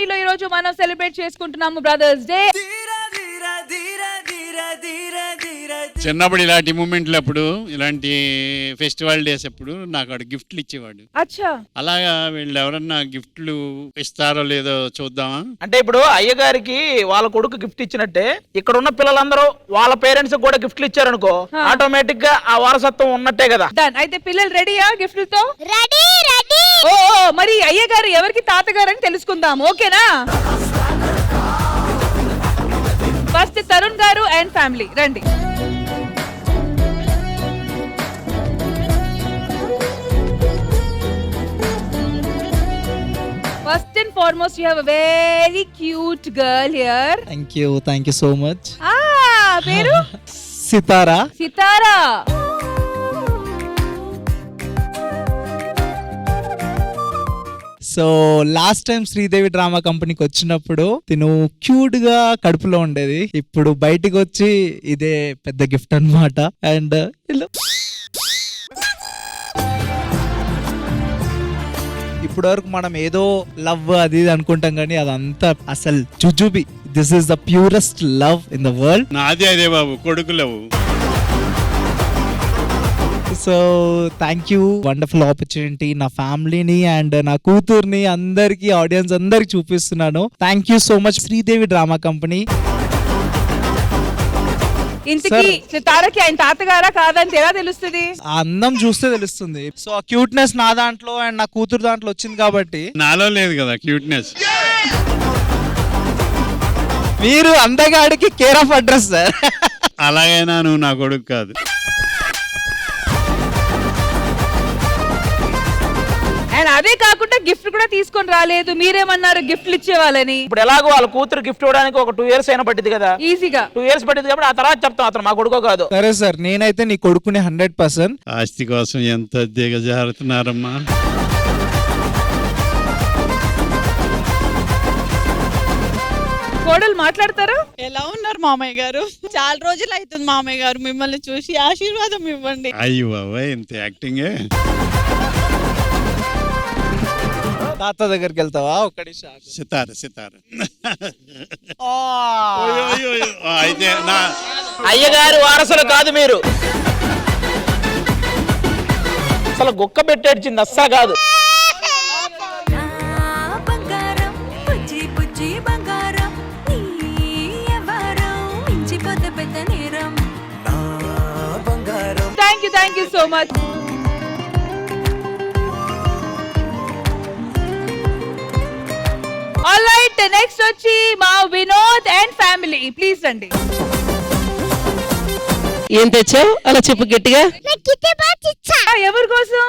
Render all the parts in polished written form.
ఫ్యామిలీలో ఈ రోజు మనం సెలబ్రేట్ చేసుకుంటున్నాము బ్రదర్స్ డే. చిన్నప్పుడు ఇలాంటి మూమెంట్లు అప్పుడు ఇలాంటి ఫెస్టివల్ డేస్ అప్పుడు నాకు వాడు గిఫ్ట్లు ఇచ్చేవాడు. అచ్చా, అలాగా వీళ్ళు ఎవరన్నా గిఫ్ట్లు ఇస్తారో లేదో చూద్దామా? అంటే ఇప్పుడు అయ్యగారికి వాళ్ళ కొడుకు గిఫ్ట్ ఇచ్చినట్టే ఇక్కడ ఉన్న పిల్లలందరూ వాళ్ళ పేరెంట్స్ కూడా గిఫ్ట్లు ఇచ్చారనుకో, ఆటోమేటిక్ గా ఆ వారసత్వం ఉన్నట్టే కదా. డన్. అయితే పిల్లలు రెడీయా గిఫ్ట్లతో? Ready ready. ఓ మరి అయ్యగారు ఎవరికి తాతగారు అని తెలుసుకుందాం, ఓకేనా? ఫస్ట్ తరుణ్ గారు అండ్ ఫ్యామిలీ రండి. First and foremost, you have a very cute girl here. Thank you so much. Peru? Sitara. Sitara. So last time Sridevi drama కంపెనీకి వచ్చినప్పుడు తిను క్యూట్ గా కడుపులో ఉండేది, ఇప్పుడు బయటికి వచ్చి ఇదే పెద్ద గిఫ్ట్ అన్నమాట. అండ్ ఇప్పటి వరకు మనం ఏదో లవ్ అది ఇది అనుకుంటాం కానీ అదంతా అసలు జుజుబి. This is the purest love in the world. నాది అదే బాబు, కొడుకు love. So thank you, wonderful opportunity. నా ఫ్యామిలీని అండ్ నా కూతుర్ని అందరికి, ఆడియన్స్ అందరికి చూపిస్తున్నాను. Thank you so much Sridevi drama company. ఇంతకీ సితారకి ఆయన తాతగారా కాదని ఎలా తెలుస్తుంది? ఆ అందం చూస్తే తెలుస్తుంది. సో ఆ క్యూట్నెస్ నా దాంట్లో అండ్ నా కూతురు దాంట్లో వచ్చింది కాబట్టి. నాలో లేదు కదా క్యూట్నెస్. మీరు అందగాడికి కేర్ ఆఫ్ అడ్రస్ సార్. అలాగైనా నువ్వు నా కొడుకు కాదు. అండ్ అదే కాకుండా గిఫ్ట్ కూడా తీసుకొని రాలేదు, మీరేమన్నారు గిఫ్ట్లు ఇచ్చేవాళ్ళని. ఇప్పుడు ఎలాగో వాళ్ళ కూతురు గిఫ్ట్ ఇవ్వడానికి ఒక 2 years అయినా పట్టింది కదా. ఈజీగా 2 years పట్టింది కాబట్టి ఆ తర్వాత చెప్తాం అతను మా కొడుకో కాదు. సరే సార్, నేనైతే నీ కొడుకుని 100%. ఆస్తి కోసం ఎంత దిగజారుతున్నారమ్మా. కోడలు మాట్లాడతారా? ఎలా ఉన్నారు మామయ్య గారు? చాలా రోజులు అవుతుంది మామయ్య గారు మిమ్మల్ని చూసి, ఆశీర్వాదం ఇవ్వండి. అయ్యో బాబాయ్, ఇంత యాక్టింగే. తాత దగ్గరికి వెళ్తావా? ఒక్కడి సితార అయితే నా అయ్యగారి వారసులు కాదు మీరు. అసలు గుక్క పెట్టేడ్చింది అస్సా కాదు. Thank you so much. Alright, next వచ్చి మా వినోద్ అండ్ ఫ్యామిలీ, ప్లీజ్ రండి. ఏం తెచ్చావు అలా చెప్పు గట్టిగా. ఎవరి కోసం?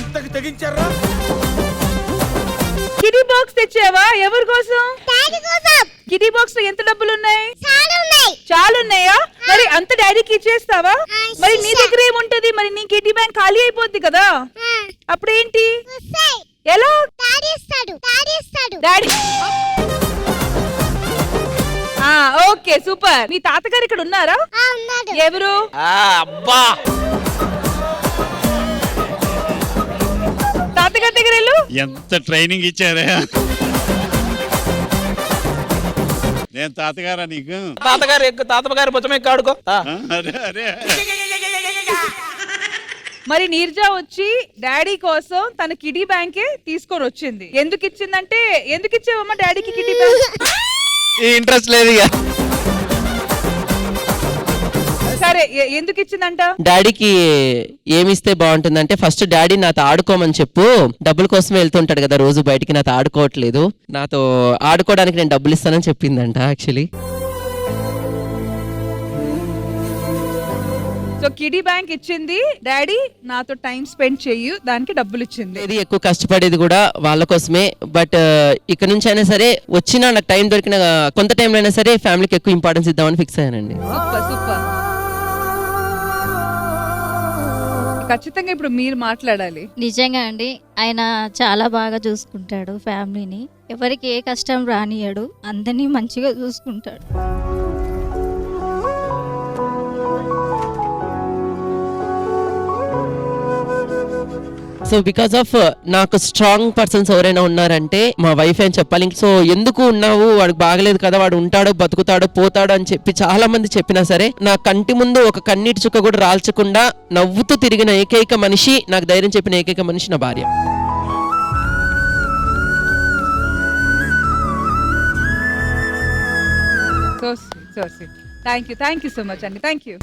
ఎంతకు తెగించారా? కిటీ బాక్స్ తెచ్చావా? ఎవరి కోసం? కిటీ బాక్స్ లో ఎంత డబ్బులు ఉన్నాయి? చాలా ఉన్నాయా? మరి అంత డాడీకి ఇచ్చేస్తావా? మరి నీ దగ్గర ఏముంటది? మరి నీ కిటీ బ్యాంక్ ఖాళీ అయిపోద్ది కదా, అప్పుడేంటి? ఎలా? డాడీ. Okay super. మీ తాతగారు ఇక్కడ ఉన్నారా? ఎవరు? అబ్బా, తాతగారి దగ్గర వెళ్ళు. ఎంత ట్రైనింగ్ ఇచ్చారే. నేను తాతగారా నీకు? తాతగారు పుచ్చమే కాడుకో. అరే అరే. మరి నీర్జా వచ్చి డాడీ కోసం తన కిడీ బ్యాంకే తీసుకొని వచ్చింది. ఎందుకు ఇచ్చిందంటే, ఎందుకు ఇచ్చావమ్మా డాడీకి కిడీ బ్యాంక్? ఇంట్రెస్ట్ లేదు ఇక. సరే, ఎందుకు ఇచ్చిందంట? డాడీకి ఏమిస్తే బాగుంటుందంటే, ఫస్ట్ డాడీ నాతో ఆడుకోమని చెప్పు, డబ్బుల కోసమే వెళ్తుంటాడు కదా రోజు బయటికి, నాతో ఆడుకోవట్లేదు, నాతో ఆడుకోవడానికి నేను డబ్బులు ఇస్తానని చెప్పిందంట యాక్చువల్లీ. సో కిడీ బ్యాంక్ ఇచ్చింది, డాడీ నాతో టైం స్పెండ్ చెయ్యు, దానికి డబ్బులు ఇచ్చింది. ఇది ఎక్కువ కష్టపడేది కూడా వాళ్ళ కోసమే. బట్ ఇక్కడ నుంచి అయినా సరే వచ్చినా నాకు టైం దొరికిన కొంత టైంలో అయినా సరే ఫ్యామిలీకి ఎక్కువ ఇంపార్టెన్స్ ఇద్దామని ఫిక్స్ అయ్యానండి. Super super. ఖచ్చితంగా ఇప్పుడు మీరు మాట్లాడాలి. నిజంగా అండి, ఆయన చాలా బాగా చూసుకుంటాడు ఫ్యామిలీని. ఎవరికి ఏ కష్టం రానియడు, అందరినీ మంచిగా చూసుకుంటాడు. సో బికాస్ ఆఫ్ నాకు స్ట్రాంగ్ పర్సన్స్ ఎవరైనా ఉన్నారంటే మా వైఫ్ అని చెప్పాలి. సో ఎందుకు ఉన్నావు, వాడికి బాగలేదు కదా, వాడు ఉంటాడో బతుకుతాడో పోతాడో అని చెప్పి చాలా మంది చెప్పినా సరే నా కంటి ముందు ఒక కన్నీటి చుక్క కూడా రాల్చకుండా నవ్వుతూ తిరిగిన ఏకైక మనిషి, నాకు ధైర్యం చెప్పిన ఏకైక మనిషి నా భార్య. So sweet. Thank you so much అండి. Thank you.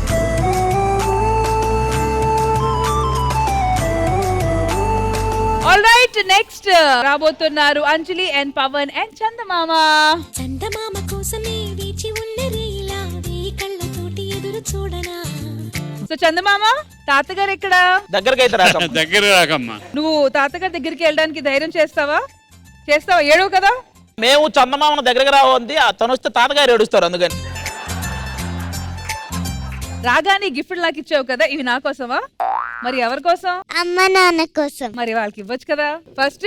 All right, next రాబోతున్నారు అంజలి అండ్ పవన్ అండ్ చందమామ. చందమామ కోసమే వేచి ఉన్నరీలా కళ్ళతోటి ఎదురు చూడనా. సో చందమామ, తాతగారు ఎక్కడ? దగ్గరకి అయితే రాక దగ్గర రాకమ్మా. నువ్వు తాతగారి దగ్గరికి వెళ్ళడానికి ధైర్యం చేస్తావా? ఏడవు కదా. మేము చందమామను దగ్గరకు రావంది, తను వస్తే తాతగారు ఏడుస్తారు. అందుకని రాగానే గిఫ్ట్ నాకు ఇచ్చావు కదా, ఇవి నా కోసమా? మరి ఎవరి కోసం? అమ్మ నాన్న కోసం. మరి వాళ్ళకి ఇవ్వచ్చు కదా. ఫస్ట్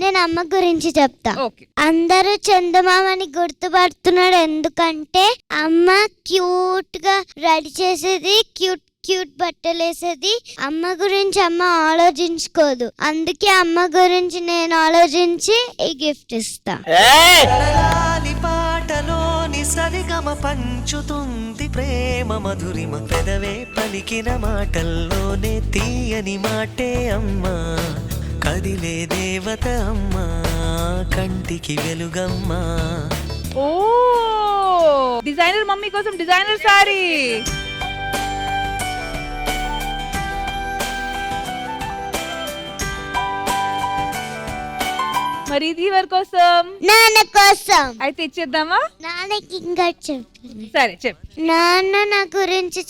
నేను అమ్మ గురించి చెప్తా. ఓకే. అందరూ చందమామని గుర్తుపడుతున్నాడు ఎందుకంటే అమ్మ క్యూట్ గా రెడీ చేసేది, క్యూట్ బట్టలు వేసేది. అమ్మ గురించి అమ్మ ఆలోచించుకోదు, అందుకే అమ్మ గురించి నేను ఆలోచించి ఈ గిఫ్ట్ ఇస్తా. పాటలోని సరిగమ పంచుతుంది ప్రేమ మధురిమ, పెదవే పలికిన మాటల్లోనే తీయని మాటే అమ్మా, కదిలే దేవత అమ్మా, కంటికి వెలుగమ్మా. ఓ, డిజైనర్ మమ్మీ కోసం డిజైనర్ సారీ. మరి ఇది ఎవరి కోసం? నాన్న కోసం. అయితే ఇచ్చేద్దామా? నాన్నకి ఇంకా చెప్పు. సరే చెప్పు. నాన్న నా గురించి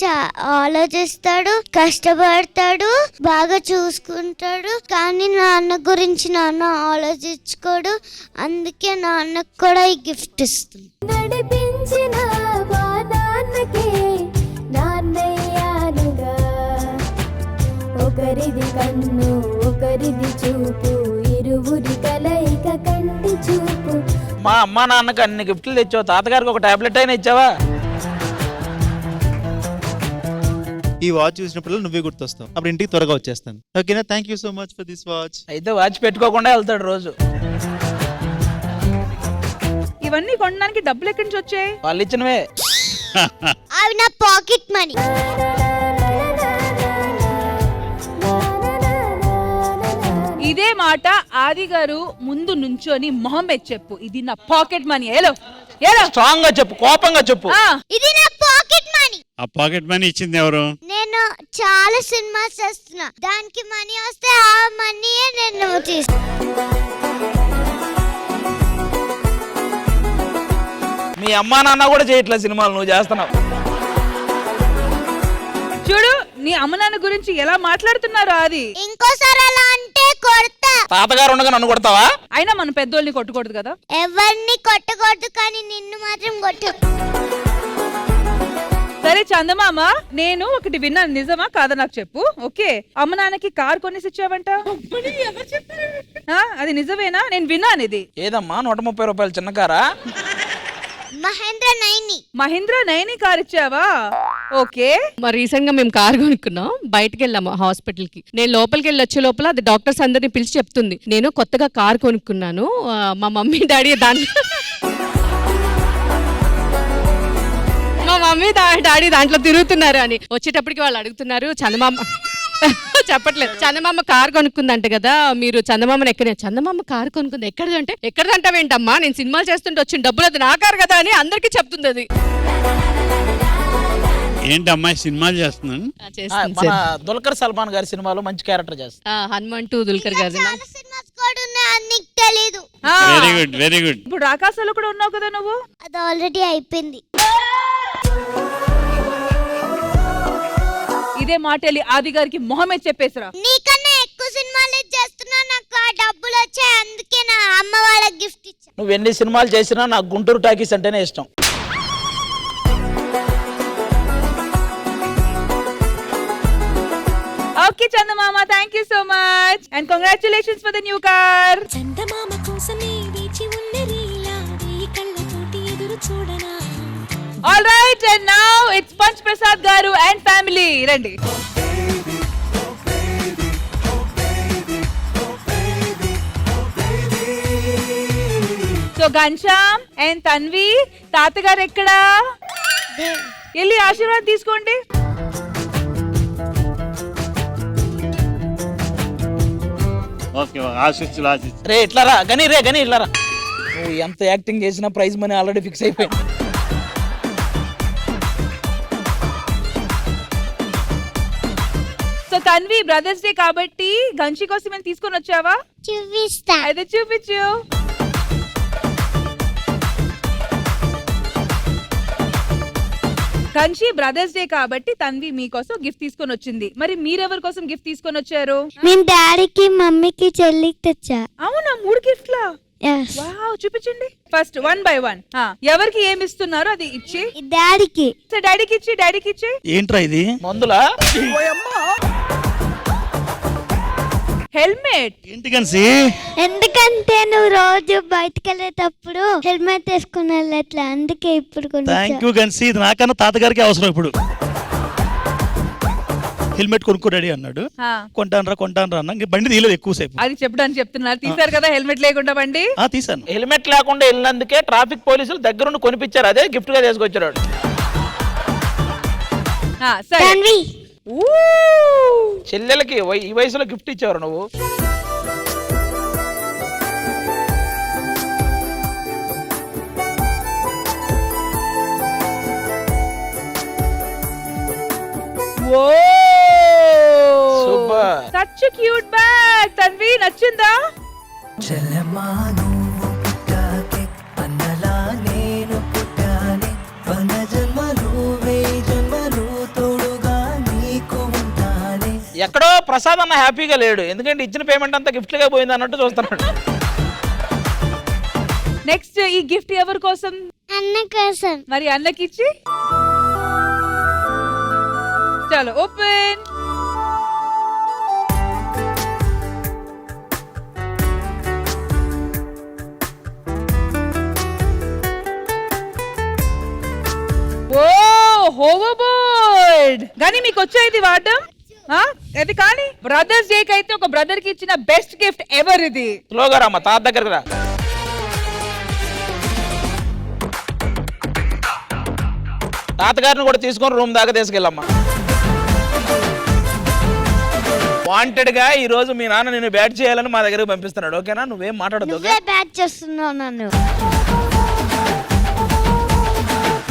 ఆలోచిస్తాడు, కష్టపడతాడు, బాగా చూసుకుంటాడు. కానీ నాన్న గురించి నాన్న ఆలోచించుకోడు, అందుకే నాన్నకు కూడా ఈ గిఫ్ట్ ఇస్తుంది. నడిపించిన ఒకరిది కన్ను ఒకరిది చూపు, ఇరువురి కలయిక కంటి చూపు. మా అమ్మ నాన్నకి అన్ని గిఫ్ట్లు తెచ్చావు, తాతగారికి ఒక టాబ్లెట్ అయినా ఇచ్చావా? ఈ వాచ్ చూసినప్పుడు నువ్వే గుర్తొస్తావు, అప్పుడు ఇంటికి త్వరగా వచ్చేస్తాను. ఓకేనా? Thank you so much for this watch. అయితే వాచ్ పెట్టుకోకుండా వెళ్తాడు రోజు. ఇవన్నీ కొనడానికి డబ్బులు ఎక్కడి నుంచి వచ్చాయి? వాళ్ళు ఇచ్చినవే. అవి నా పాకెట్ మనీ. ఇదే మాట ఆది గారు ముందు నుంచొని మొహమ్మద్ చెప్పు, ఇది నా పాకెట్ మనీ. స్ట్రాంగ్ గా చెప్పు, కోపంగా చెప్పు. ఇది నా పాకెట్ మనీ. ఆ పాకెట్ మనీ ఇచ్చింది ఎవరు? నేను చాలా సినిమాస్ చేస్తున్నా, దానికి మనీ వస్తే ఆ మనీయే నేను తీసుకుంటా. మీ అమ్మా నాన్న కూడా చేయట్లేదు సినిమాలు, నువ్వు చేస్తున్నావు. చూడు నీ అమ్మ నాన్న గురించి ఎలా మాట్లాడుతున్నారు. అది ఇంకోసారి అలా అంటే కొడతా. తాతగారు ఉండగా నన్ను కొడతావా? అయినా మన పెద్దోళ్ళని కొట్టకూడదు కదా. ఎవరిని కొట్టకూడదు, కానీ నిన్ను మాత్రం కొట్టు. సరే చందమామ, నేను ఒకటి విన్నాను, నిజమా కాదా నాకు చెప్పు. ఓకే, అమ్మ నాన్నకి కార్ కొనేసి ఇచ్చావంట, అది నిజమేనా? నేను విన్నాను ఇది. ఏదమ్మా 130 రూపాయలు చిన్న కారా? మహేంద్ర నైని కార్ ఇచ్చావా? ఓకే. మరి రీసెంట్ గా మేము కార్ కొనుక్కున్నాం, బయటకు వెళ్ళాము హాస్పిటల్ కి. నేను లోపలికి వెళ్ళి వచ్చే లోపల అది డాక్టర్స్ అందరిని పిలిచి చెప్తుంది, నేను కొత్తగా కార్ కొనుక్కున్నాను, మా మమ్మీ డాడీ దాంట్లో తిరుగుతున్నారు అని. వచ్చేటప్పటికి వాళ్ళు అడుగుతున్నారు, చందమామ చెప్పట్లేదు, చందమామ కార్ కొనుక్కుందంట కదా, మీరు చందమామని ఎక్కడ? చందమామ కార్ కొనుక్కుంది ఎక్కడంటే, ఎక్కడంటావేంటమ్మా, నేను సినిమాలు చేస్తుంటే వచ్చిన డబ్బులు అది నా కారు కదా అని అందరికి చెప్తుంది. అది ఏంటి అమ్మాయి సినిమాలు చేస్తున్నాను? మన దుల్కర్ సల్మాన్ గారి సినిమాలో మంచి క్యారెక్టర్ చేస్తా. హనుమాన్ 2 దుల్కర్ గారి. Very good, very good. ఇప్పుడు రాకాసాలో కూడా ఉన్నావు కదా నువ్వు. అది ఆల్రెడీ అయిపోయింది. ఇదే మాట వెళ్ళి ఆది గారికి మొహమే చెప్పేసిరా. నీకన్నా ఎక్కువ సినిమాలు చేస్తున్నా, నాకు ఆ డబ్బులు వచ్చాయి, అందుకే నా అమ్మ వాళ్ళకి గిఫ్ట్ ఇచ్చా. నువ్వు ఎన్ని సినిమాలు చేసినా నాకు గుంటూరు టాకీస్ అంటేనే ఇష్టం. Okay, Chandamama, thank you so much. And congratulations for the new car. చందమామ కోసమే వేచి ఉన్నరీలా కళ్ళతోటి ఎదురు చూడనా. All right, and now it's Panch Prasad Garu and family. Ready? Ghanshyam and Tanvi, తాతగారు ఎక్కడా? వెళ్ళి ఆశీర్వాదం తీసుకోండి. ఓకే ఆశిస్సులు ఆశిస్సులు. రే ఇట్లా రా గని ఇట్లా రా. నువ్వు ఎంత యాక్టింగ్ చేసినా ప్రైజ్ మనీ ఆల్రెడీ ఫిక్స్ అయిపోయింది. సో తన్వి, బ్రదర్స్ డే కాబట్టి ఘన్షి కోసం ఏమైనా తీసుకొని వచ్చావా? చూపిస్తా. అయితే చూపించు. ఘన్షి, బ్రదర్స్ డే కాబట్టి తన్వి మీకోసం గిఫ్ట్ తీసుకొని వచ్చింది. మరి మీరెవరి కోసం గిఫ్ట్ తీసుకొని వచ్చారు? నేను డాడీకి మమ్మీకి చెల్లికి తెచ్చా. అవునా, 3 గిఫ్ట్లా? Yes. వావ్, చూపించండి. First 1 by 1. ఎవరికి ఏమి ఇస్తున్నారో అది ఇచ్చి. డాడీకి. సో డాడీకి ఇచ్చి. ఏంట్రా ఇది? మందులా? హెల్మెట్. ఏంటి కన్సి? ఎందుకంటే నువ్వు రోజు బయటకు వెళ్ళేటప్పుడు హెల్మెట్ వేసుకుని వెళ్ళట్లే, అందుకే ఇప్పుడు థ్యాంక్ యూ కన్సి. ఇది నాకన్నా తాతగారికి అవసరం ఇప్పుడు. హెల్మెట్ కొనుక్కో డాడీ అన్నాడు. కొంటాను రా అన్న. ఇంక బండి తీయలేదు ఎక్కువసేపు. అది చెప్పడానికి చెప్తున్నారు. తీసారు కదా హెల్మెట్ లేకుండా బండి? తీసాను. హెల్మెట్ లేకుండా వెళ్ళినందుకే ట్రాఫిక్ పోలీసులు దగ్గరుండి కొనిపించారు. అదే గిఫ్ట్ గా తీసుకొచ్చారు. తన్వి. చెల్లెలకి ఈ వయసులో గిఫ్ట్ ఇచ్చారు నువ్వు. Super. Such cute bag. Tanvi, నచ్చిందా? చెల్లెమ్మా నువ్వు పుట్టాకే అన్నలా నేను పుట్టానే, వన జన్మలు వేయి జన్మలు తోడుగా నీకు ఉంటానే. ఎక్కడో ప్రసాద్ అన్న హ్యాపీగా లేడు, ఎందుకంటే ఇచ్చిన పేమెంట్ అంతా గిఫ్ట్ గా పోయింది అన్నట్టు చూస్తున్నాడు. నెక్స్ట్ ఈ గిఫ్ట్ ఎవరి కోసం? అన్న కోసం. మరి అన్నకి ఇచ్చి. చలో ఓపెన్. హోవర్బోర్డ్. కానీ మీకు వచ్చేది వాడడం అది. కానీ బ్రదర్స్ డే కి అయితే ఒక బ్రదర్ కి ఇచ్చిన బెస్ట్ గిఫ్ట్ ఎవర్ ఇది. స్లోగా రామ్మా, తాత దగ్గరకు రా. తాతగారిని కూడా తీసుకొని రూమ్ దాకా తీసుకెళ్ళమ్మా. వాంటెడ్ గా ఈ రోజు మీ నాన్న నిన్ను బ్యాట్ చేయాలని మా దగ్గరకు పంపిస్తున్నాడు. ఓకేనా? నువ్వేం మాట్లాడదు. నువ్వే బ్యాట్ చేస్తున్నావు నన్ను.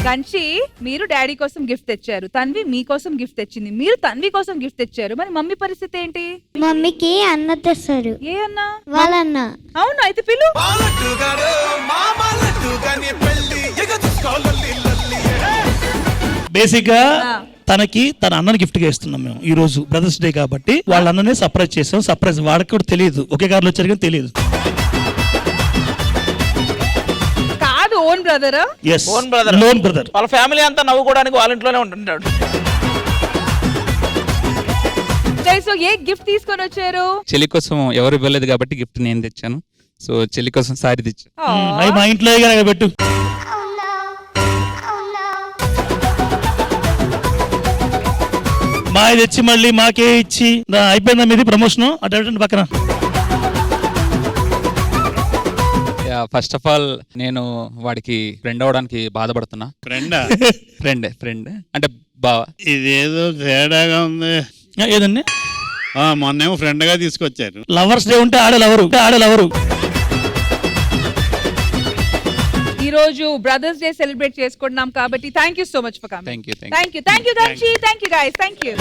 ఘన్షి, మీరు డాడీ కోసం గిఫ్ట్ తెచ్చారు. తన్వి మీకోసం గిఫ్ట్ తెచ్చింది. మీరు తన్వి కోసం గిఫ్ట్ తెచ్చారు. మరి మమ్మీ పరిస్థితి ఏంటి? మమ్మీకి అన్న తెస్తారు. ఏ అన్న? వాళ్ళన్న. అవును, అయితే పిలు. బేసిక్ గా తనకి తన అన్నని గిఫ్ట్ గా ఇస్తున్నాం మేము ఈ రోజు బ్రదర్స్ డే కాబట్టి. వాళ్ళ అన్ననే సర్ప్రైజ్ చేసాం. సర్ప్రైజ్ వాడికి కూడా తెలియదు, ఒకే కార్లో వచ్చారు కానీ తెలియదు. కాదు, own brother. Own brother. Loan brother. వాళ్ళ ఫ్యామిలీ అంతా నవ్వుకోవడానికి వాళ్ళ ఇంట్లోనే ఉంటుంటాడు. సో ఏ గిఫ్ట్ తీసుకొని వచ్చారు? చెల్లి కోసం ఎవరు ఇవ్వలేదు కాబట్టి గిఫ్ట్ నేను తెచ్చాను. సో చెల్లి కోసం సారీ తెచ్చాను. అవి మా ఇంట్లో పెట్టు. మా తెచ్చి మళ్ళీ మాకే ఇచ్చి అయిపోయిందా మీది ప్రమోషన్? అటు పక్కన. ఫస్ట్ ఆఫ్ ఆల్ నేను వాడికి ఫ్రెండ్ అవడానికి బాధపడుతున్నా. ఫ్రెండ్ అంటే బావా. ఇదేదో తేడాగా ఉంది. ఏదండి? మొన్నేమో ఫ్రెండ్ గా తీసుకొచ్చారు. లవర్స్ డే ఉంటే ఆడలవరు. ఈ రోజు బ్రదర్స్ డే సెలబ్రేట్ చేసుకుంటున్నాం కాబట్టి thank you so much for coming. Thank you. Thank you Ghanshi. Thank you guys. Thank you.